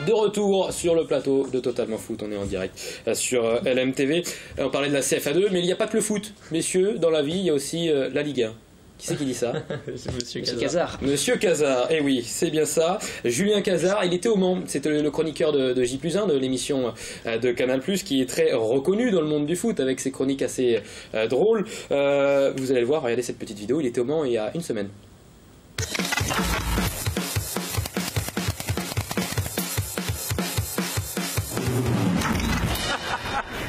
de retour sur le plateau de Totalement Foot. On est en direct sur LMTV. On parlait de la CFA2, mais il n'y a pas que le foot. Messieurs, dans la vie, il y a aussi la Ligue 1. Qui c'est qui dit ça? Monsieur Cazard. Monsieur Cazard, eh oui, c'est bien ça. Julien Cazard, il était au Mans. C'était le chroniqueur de J+1, de l'émission de Canal+, qui est très reconnu dans le monde du foot, avec ses chroniques assez drôles. Vous allez le voir, regardez cette petite vidéo. Il était au Mans il y a une semaine.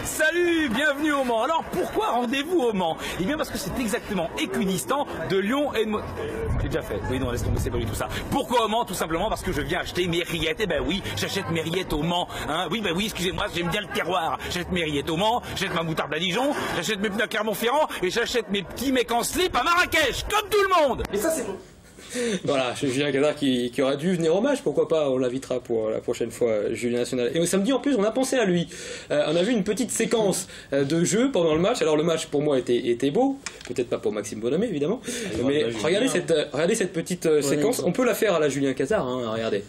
Salut, bienvenue au Mans. Alors pourquoi rendez-vous au Mans? Eh bien parce que c'est exactement équidistant de Lyon et de... J'ai déjà fait, oui non laisse tomber, c'est pas du tout ça. Pourquoi au Mans? Tout simplement parce que je viens acheter mes rillettes. Eh ben oui, j'achète mes rillettes au Mans, hein. Oui ben oui, excusez-moi, j'aime bien le terroir. J'achète mes rillettes au Mans, j'achète ma moutarde à Dijon, j'achète mes pneus à Clermont-Ferrand et j'achète mes petits mecs en slip à Marrakech, comme tout le monde. Et ça c'est bon. Voilà, Julien Cazard qui aurait dû venir au match, pourquoi pas, on l'invitera pour la prochaine fois, Julien National. Et samedi en plus, on a pensé à lui. On a vu une petite séquence de jeu pendant le match. Alors le match pour moi était beau, peut-être pas pour Maxime Bonhomet évidemment, mais regardez cette petite séquence, on peut la faire à la Julien Cazard, hein, regardez.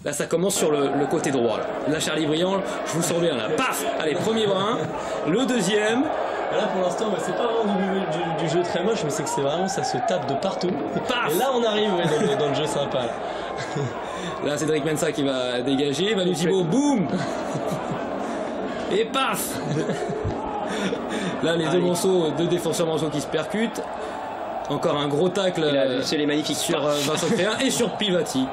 Là ça commence sur le côté droit, là Charlie Briand, je vous sens bien là, paf, allez premier brin, le deuxième. Là pour l'instant c'est pas vraiment du jeu très moche, mais c'est que c'est vraiment ça se tape de partout. Paf. Et là on arrive dans le jeu sympa. Là c'est Cédric Mensa qui va dégager, Manu Thibaut, boum. Et paf. Là les deux défenseurs Monceau qui se percutent. Encore un gros tacle sur Vincent Créin et sur Pivati.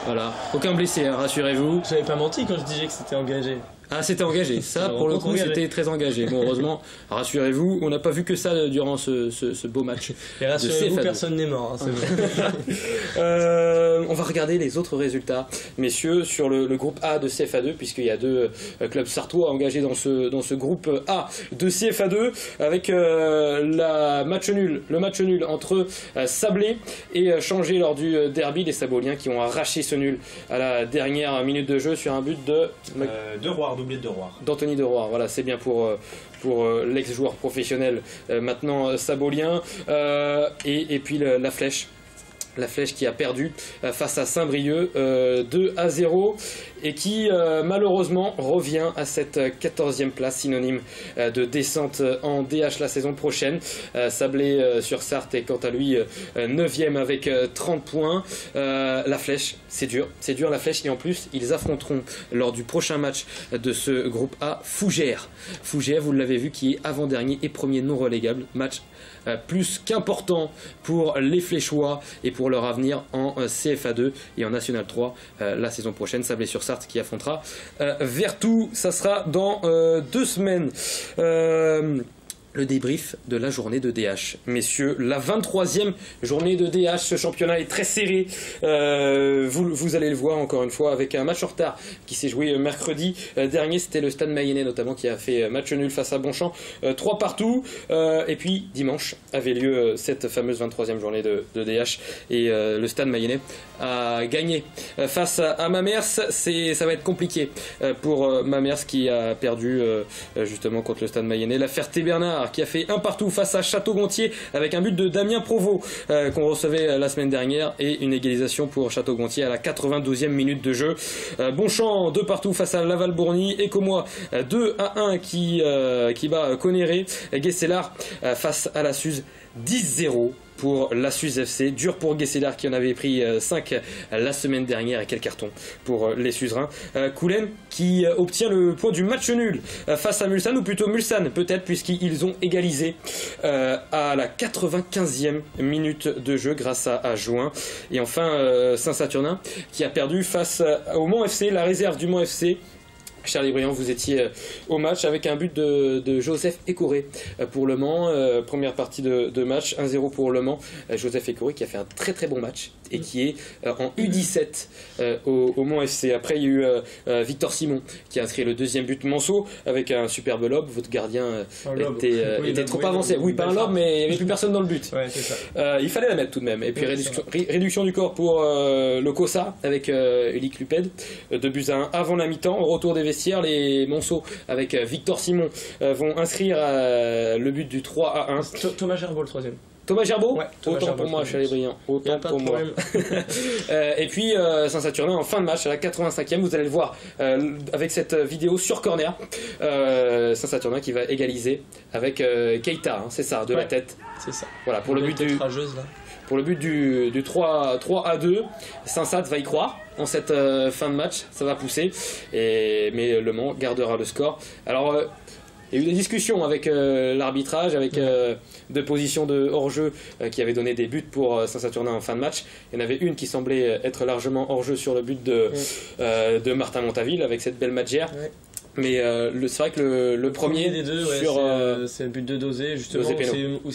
Voilà, aucun blessé, hein, rassurez-vous. J'avais pas menti quand je disais que c'était engagé. Ah, c'était engagé, ça pour le coup c'était très engagé. Bon, heureusement, rassurez-vous, on n'a pas vu que ça durant ce beau match. Et rassurez-vous, personne n'est mort, hein, c'est vrai. On va regarder les autres résultats, messieurs, sur le groupe A de CFA2, puisqu'il y a deux clubs sartois engagés dans ce groupe A de CFA2, avec le match nul entre Sablé et Changé lors du derby, des Saboliens qui ont arraché ce nul à la dernière minute de jeu sur un but de Roire, doublé de Roire. D'Anthony de Roire, voilà, c'est bien pour l'ex-joueur professionnel, maintenant sabolien, et puis la Flèche. La Flèche qui a perdu face à Saint-Brieuc 2-0 et qui malheureusement revient à cette 14e place, synonyme de descente en DH la saison prochaine. Sablé sur Sarthe est quant à lui 9e avec 30 points. La Flèche, c'est dur la Flèche, et en plus ils affronteront lors du prochain match de ce groupe A Fougères. Fougères, vous l'avez vu, qui est avant-dernier et premier non relégable. Match plus qu'important pour les Fléchois et pour leur avenir en CFA2 et en National 3 la saison prochaine. Sablé-sur-Sarthe qui affrontera Vertou, ça sera dans 2 semaines. Le débrief de la journée de DH. Messieurs, la 23e journée de DH, ce championnat est très serré. Vous allez le voir encore une fois avec un match en retard qui s'est joué mercredi dernier. C'était le Stade Mayennais notamment qui a fait match nul face à Bonchamp, 3 partout. Et puis dimanche avait lieu cette fameuse 23e journée de DH et le Stade Mayennais a gagné face à Mamers. Ça va être compliqué pour Mamers qui a perdu justement contre le Stade Mayennais. La Ferté-Bernard qui a fait 1 partout face à Château-Gontier avec un but de Damien Provost qu'on recevait la semaine dernière, et une égalisation pour Château-Gontier à la 92e minute de jeu. Bonchamp 2 partout face à Laval-Bourny, et Comois 2-1 qui bat Conéré. Guesselard face à la Suze 10-0 pour la Suze FC. Dur pour Guesselard qui en avait pris 5 la semaine dernière, et quel carton pour les Suzerains. Coulen qui obtient le point du match nul face à Mulsanne, ou plutôt Mulsanne peut-être, puisqu'ils ont égalisé à la 95e minute de jeu grâce à Juin. Et enfin Saint-Saturnin qui a perdu face au Mans FC, la réserve du Mans FC. Charlie Briand, vous étiez au match avec un but de Joseph Écoré pour Le Mans, première partie de match, 1-0 pour Le Mans. Joseph Écoré qui a fait un très très bon match et qui est en U17 au Mans FC. Après il y a eu Victor Simon qui a inscrit le 2e but Monceau avec un superbe lob. Votre gardien était trop avancé. Oui, pas un lob, mais il n'y avait plus personne dans le but. Ouais, c'est ça. Il fallait la mettre tout de même. Et puis réduction du corps pour le Cossa avec Ulick Luped, 2-1 avant la mi-temps. Au retour des vestiaires, les Monceaux avec Victor Simon vont inscrire le but du 3-1. Thomas Gerbeau le 3e. Thomas Gerbeau, Ouais, Thomas autant Gerbeau, pour moi, Chalet-Briand, Y a autant pas pour de moi. problème. Et puis Saint-Saturnin en fin de match à la 85e, vous allez le voir avec cette vidéo sur corner. Saint-Saturnin qui va égaliser avec Keita, hein, c'est ça, de la tête. C'est ça. Voilà, pour le but du, rageuse, là. pour le but du 3-2. Saint-Sat va y croire en cette fin de match, ça va pousser. Mais Le Mans gardera le score. Alors, il y a eu des discussions avec l'arbitrage, avec deux positions de hors-jeu qui avaient donné des buts pour Saint-Saturnin en fin de match. Il y en avait une qui semblait être largement hors-jeu sur le but de Martin Montaville avec cette belle matchère. Ouais. Mais c'est vrai que le premier des deux, sur c'est le but de Dosé, justement, Dosé où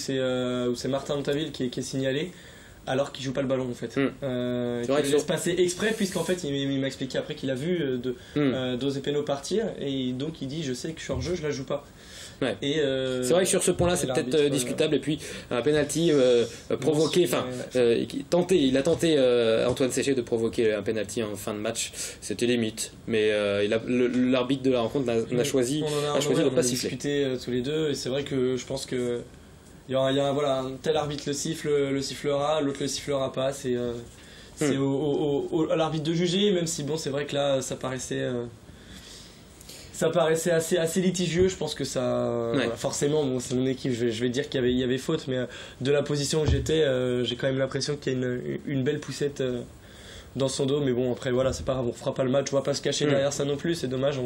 c'est Martin Montaville qui est signalé, alors qu'il joue pas le ballon en fait. C'est Il vrai que laisse passer exprès, puisqu'en fait il m'a expliqué après qu'il a vu Dosé Péno partir, et donc il dit je sais que je suis hors jeu, je la joue pas. Ouais. Et c'est vrai que sur ce point-là, c'est peut-être discutable. Et puis un penalty provoqué, enfin il a tenté Antoine Séché de provoquer un penalty en fin de match. C'était limite, mais l'arbitre de la rencontre n'a choisi de pas siffler. On a discuté tous les deux, et c'est vrai que je pense que il y a voilà, un tel arbitre le sifflera, l'autre le sifflera pas. C'est à l'arbitre de juger, même si bon, c'est vrai que là, ça paraissait assez litigieux. Je pense que ça, voilà, forcément, bon, c'est mon équipe, je vais dire qu'il y avait faute, mais de la position où j'étais, j'ai quand même l'impression qu'il y a une belle poussette dans son dos. Mais bon, après voilà, c'est pas grave, on fera pas le match, on va pas se cacher derrière ça non plus. C'est dommage,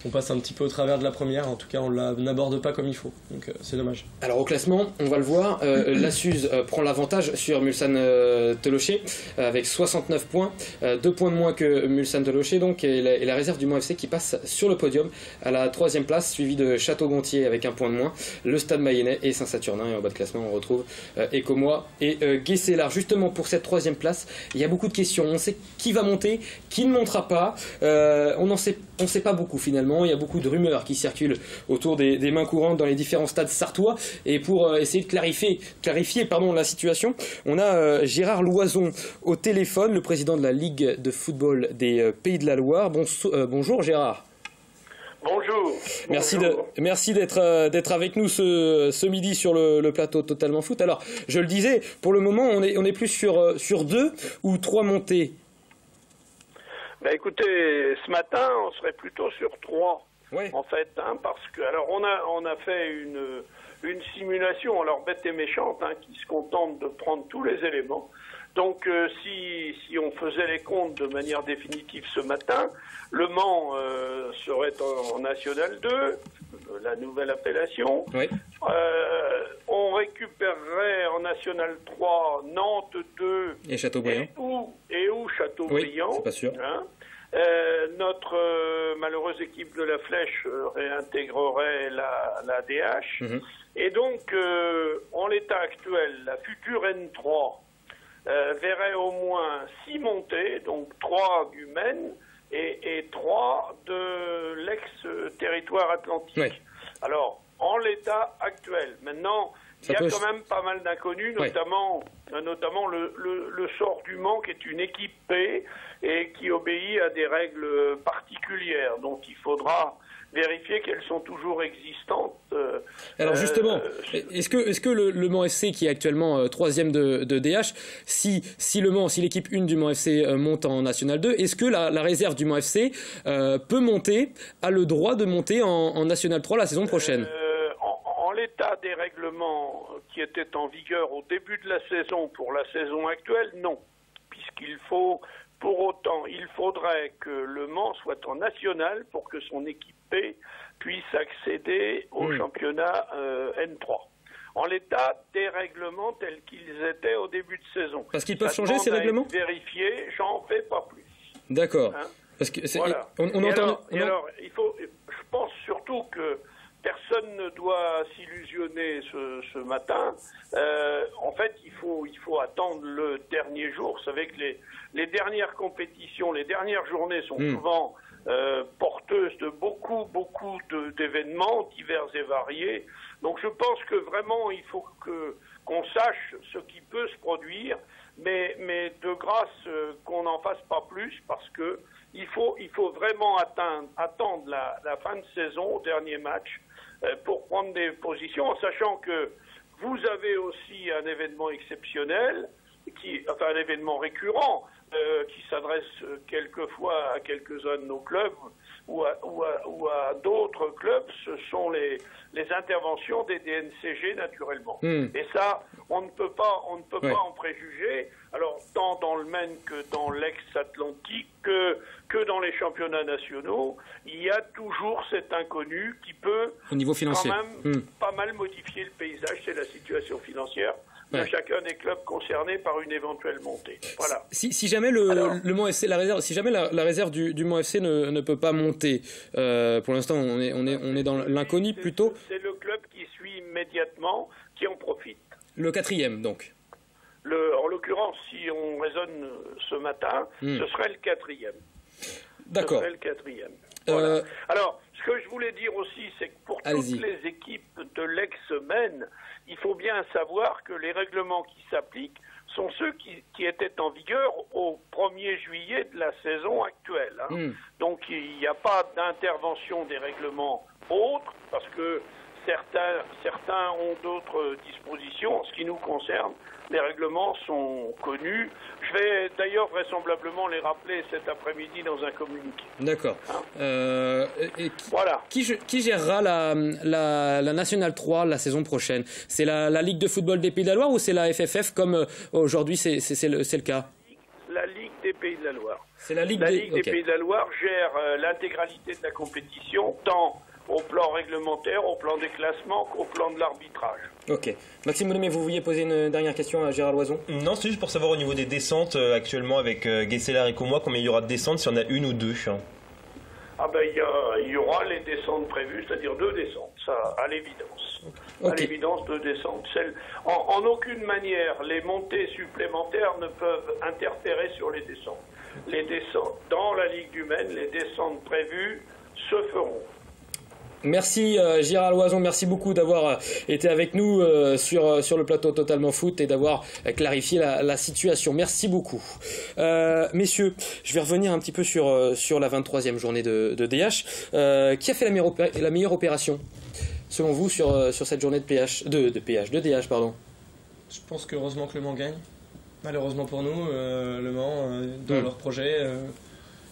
on passe un petit peu au travers de la première. En tout cas, on n'aborde pas comme il faut, donc c'est dommage. Alors au classement, on va le voir, la Suze prend l'avantage sur Mulsanne Telocher avec 69 points, 2 points de moins que Mulsanne Telocher, donc, et la réserve du Mans FC qui passe sur le podium à la 3e place, suivi de Château-Gontier avec 1 point de moins, le Stade Mayennais et Saint-Saturnin. Et en bas de classement, on retrouve Écomois et Guesselard. Justement, pour cette 3e place, il y a beaucoup de questions. On sait qui va monter, qui ne montera pas. On ne sait pas beaucoup finalement. Il y a beaucoup de rumeurs qui circulent autour des mains courantes dans les différents stades sartois. Et pour essayer de clarifier la situation, on a Gérard Loison au téléphone, le président de la Ligue de football des Pays de la Loire. Bonjour Gérard. Bonjour. Merci d'être avec nous ce midi sur le plateau Totalement Foot. Alors, je le disais, pour le moment, on est plus sur 2 ou 3 montées. Ben écoutez, ce matin, on serait plutôt sur 3, en fait, hein, parce que alors on a fait une simulation, alors bête et méchante, hein, qui se contente de prendre tous les éléments. Donc si on faisait les comptes de manière définitive ce matin, Le Mans serait en National 2, la nouvelle appellation. Oui. On récupérerait en National 3 Nantes 2 et Châteaubriand. Et où Châteaubriand. Oui, c'est pas sûr. Hein. Notre malheureuse équipe de la Flèche réintégrerait la DH. Et donc, en l'état actuel, la future N3 verrait au moins 6 montées, donc 3 du Maine et 3 de l'ex-territoire atlantique. Oui. Alors, en l'état actuel, maintenant, il y a quand même pas mal d'inconnus, notamment le sort du Mans, qui est une équipe P et qui obéit à des règles particulières. Donc il faudra vérifier qu'elles sont toujours existantes. Alors justement, est-ce que le Mans FC, qui est actuellement 3e de DH, si l'équipe 1 du Mans FC monte en National 2, est-ce que la réserve du Mans FC peut monter, a le droit de monter en National 3 la saison prochaine? En l'état des règlements qui étaient en vigueur au début de la saison pour la saison actuelle, non. Puisqu'il faut, pour autant, il faudrait que le Mans soit en national pour que son équipe P puisse accéder au championnat N3. En l'état des règlements tels qu'ils étaient au début de saison. Parce qu'ils peuvent changer ces règlements ? Vérifier, j'en fais pas plus. D'accord. Hein? Parce que voilà. Alors, je pense surtout que personne ne doit s'illusionner ce matin. En fait, il faut attendre le dernier jour. Vous savez que les dernières compétitions, les dernières journées sont souvent porteuses de beaucoup d'événements divers et variés. Donc je pense que vraiment, il faut qu'on sache ce qui peut se produire, mais de grâce qu'on n'en fasse pas plus, parce que il faut vraiment attendre la fin de saison au dernier match pour prendre des positions, en sachant que vous avez aussi un événement exceptionnel, enfin un événement récurrent, qui s'adresse quelquefois à quelques-uns de nos clubs ou à d'autres clubs, ce sont les interventions des DNCG naturellement. Et ça, on ne peut pas en préjuger, alors tant dans le Maine que dans l'ex-Atlantique, que dans les championnats nationaux, il y a toujours cet inconnu qui peut au niveau financier quand même pas mal modifier le paysage, c'est la situation financière de chacun des clubs concernés par une éventuelle montée. Voilà. Si jamais le Mans FC, la réserve du Mans FC ne peut pas monter, pour l'instant on est dans l'inconnu plutôt. C'est le club qui suit immédiatement qui en profite. Le 4e donc. En l'occurrence, si on raisonne ce matin, ce serait le 4e. D'accord. Ce serait le 4e. Voilà. Alors, ce que je voulais dire aussi, c'est que pour toutes les équipes de l'ex-Maine, il faut bien savoir que les règlements qui s'appliquent sont ceux qui étaient en vigueur au 1er juillet de la saison actuelle. Donc il n'y a pas d'intervention des règlements autres, parce que certains ont d'autres dispositions. En ce qui nous concerne, les règlements sont connus. Je vais d'ailleurs vraisemblablement les rappeler cet après-midi dans un communiqué. D'accord. Voilà. Qui gérera la Nationale 3 la saison prochaine? C'est la Ligue de football des Pays de la Loire ou c'est la FFF comme aujourd'hui c'est le cas? La Ligue des Pays de la Loire. C'est la Ligue des Pays de la Loire gère l'intégralité de la compétition, tant au plan réglementaire, au plan des classements qu'au plan de l'arbitrage. Ok. Maxime Mollet, vous vouliez poser une dernière question à Gérard Loison? Non, c'est juste pour savoir au niveau des descentes actuellement avec Guesseler et Comois, combien il y aura de descentes, s'il y en a une ou deux. Ah ben il y aura les descentes prévues, c'est-à-dire 2 descentes, ça à l'évidence. Okay. À l'évidence 2 descentes. En aucune manière les montées supplémentaires ne peuvent interférer sur les descentes. Les descentes dans la Ligue du Maine, les descentes prévues se feront. Merci Gérard Loison, merci beaucoup d'avoir été avec nous sur le plateau Totalement Foot et d'avoir clarifié la situation. Merci beaucoup. Messieurs, je vais revenir un petit peu sur la 23e journée de DH. Qui a fait la meilleure opération, selon vous, sur cette journée de DH, pardon? Je pense qu'heureusement que Le Mans gagne. Malheureusement pour nous, Le Mans, dans leur projet...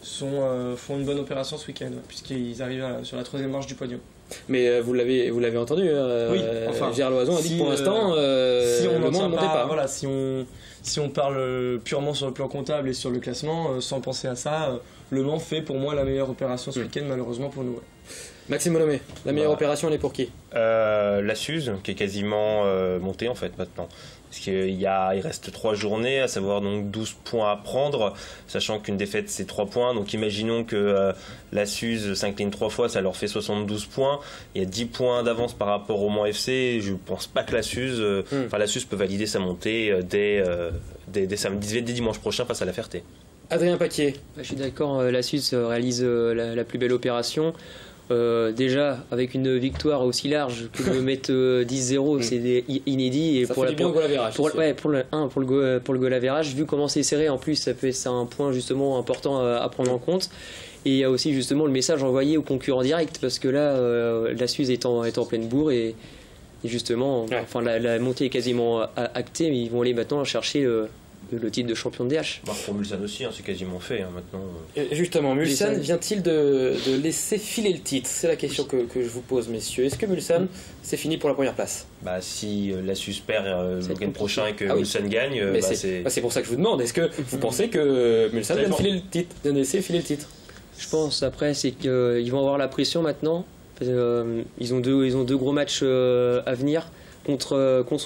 font une bonne opération ce week-end, puisqu'ils arrivent sur la 3e marche du podium. Mais vous l'avez entendu, oui, enfin, Gérard Loison a dit que pour l'instant, si on Le Mans ne montait pas. Voilà, si on parle purement sur le plan comptable et sur le classement, sans penser à ça, Le Mans fait pour moi la meilleure opération ce week-end, malheureusement pour nous. Ouais. Maxime Molomé, la meilleure opération, elle est pour qui? La Suze, qui est quasiment montée en fait maintenant. Parce qu'il reste 3 journées, à savoir donc 12 points à prendre, sachant qu'une défaite c'est 3 points. Donc imaginons que la Suze s'incline 3 fois, ça leur fait 72 points. Il y a 10 points d'avance par rapport au Mans FC. Je ne pense pas que la Suze peut valider sa montée dès dimanche prochain face à la Ferté. Adrien Paquier. Je suis d'accord, la Suze réalise la plus belle opération. Déjà avec une victoire aussi large que de mettre 10-0, c'est inédit, et ça pour fait du bien au goal average, pour le goal average, vu comment c'est serré, en plus ça peut être un point justement important à prendre en compte. Et il y a aussi justement le message envoyé aux concurrents directs, parce que là la Suze est en pleine bourre et justement la montée est quasiment actée, mais ils vont aller maintenant chercher le titre de champion de DH. Pour Mulsanne aussi, c'est quasiment fait maintenant. Et justement, Mulsanne vient-il de laisser filer le titre? C'est la question que je vous pose, messieurs. Est-ce que Mulsanne, c'est fini pour la première place? Si la Suze perd le week-end prochain et que Mulsanne gagne, c'est pour ça que je vous demande. Est-ce que vous pensez que Mulsanne vient de laisser filer le titre? Je pense, après, c'est qu'ils vont avoir la pression maintenant. Ils ont deux gros matchs à venir. Contre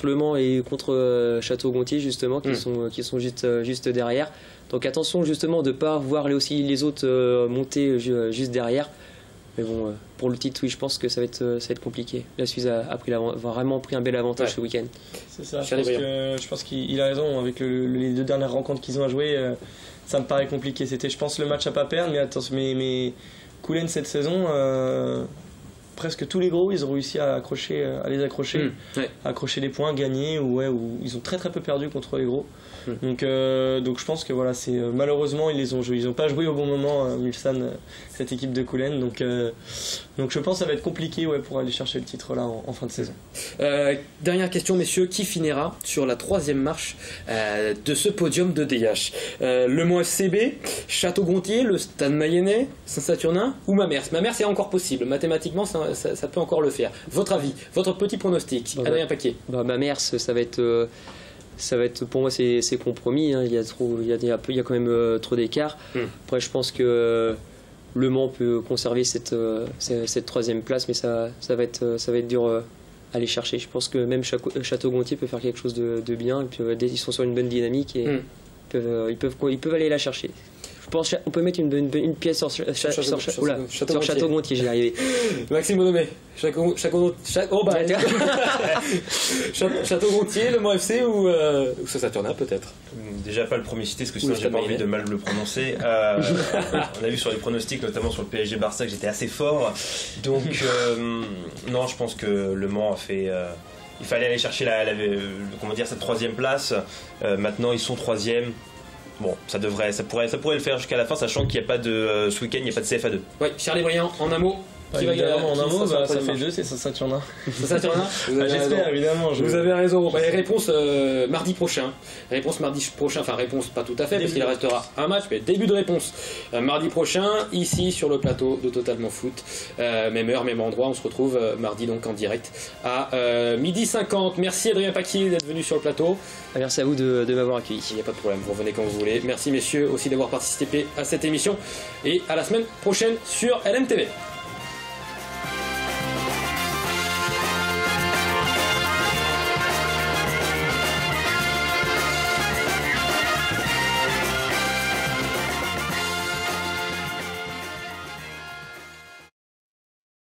Le Mans et contre Château-Gontier justement, qui sont juste derrière. Donc attention justement de ne pas voir les autres monter juste derrière. Mais bon, pour le titre, oui, je pense que ça va être compliqué. La Suze a vraiment pris un bel avantage ce week-end. C'est ça, je pense qu'il a raison. Avec les 2 dernières rencontres qu'ils ont à jouer, ça me paraît compliqué. C'était, je pense, le match à pas perdre, mais attention, mais Coulennes cette saison... presque tous les gros, ils ont réussi à les accrocher, accrocher des points, gagner, ou ils ont très très peu perdu contre les gros. Donc je pense que voilà, malheureusement ils ont pas joué au bon moment, Mulsanne, cette équipe de Coulennes. Donc Donc je pense que ça va être compliqué pour aller chercher le titre là en fin de saison. Dernière question messieurs, qui finira sur la 3e marche de ce podium de DH? Le Mans FCB, Château-Gontier, le Stade Mayennais, Saint-Saturnin ou Mamers? Mamers c'est encore possible, mathématiquement ça peut encore le faire. Votre avis, votre petit pronostic, Adrien Paquet? Mamers ça va être pour moi c'est compromis, hein. il y a quand même trop d'écart. Après je pense que Le Mans peut conserver cette 3e place, mais ça va être dur à aller chercher. Je pense que même Château-Gontier peut faire quelque chose de bien. Ils sont sur une bonne dynamique et ils peuvent aller la chercher. Je pense qu'on peut mettre une pièce sur Château-Gontier, j'y arrivé. Maxime Bonomé, Château-Gontier, le Mans FC ou Saint-Saturnin peut-être? Déjà pas le premier cité, parce que sinon j'ai pas envie de mal le prononcer. On a vu sur les pronostics, notamment sur le PSG Barça, que j'étais assez fort. Donc non, je pense que Le Mans a fait... il fallait aller chercher cette 3e place. Maintenant ils sont 3e. Bon, ça pourrait le faire jusqu'à la fin, sachant qu'il n'y a pas de ce week-end, il n'y a pas de CFA2. Oui, Charlie Briand, en un mot. Ça fait 2, c'est Saint-Saturnin. Saint-Saturnin j'espère, évidemment. Vous avez raison. Réponse mardi prochain. Enfin réponse pas tout à fait, parce qu'il restera un match, mais début de réponse. Mardi prochain, ici sur le plateau de Totalement Foot. Même heure, même endroit, on se retrouve mardi donc en direct à 12h50. Merci Adrien Paquet d'être venu sur le plateau. Merci à vous de m'avoir accueilli. Il n'y a pas de problème, vous revenez quand vous voulez. Merci messieurs aussi d'avoir participé à cette émission. Et à la semaine prochaine sur LMTV.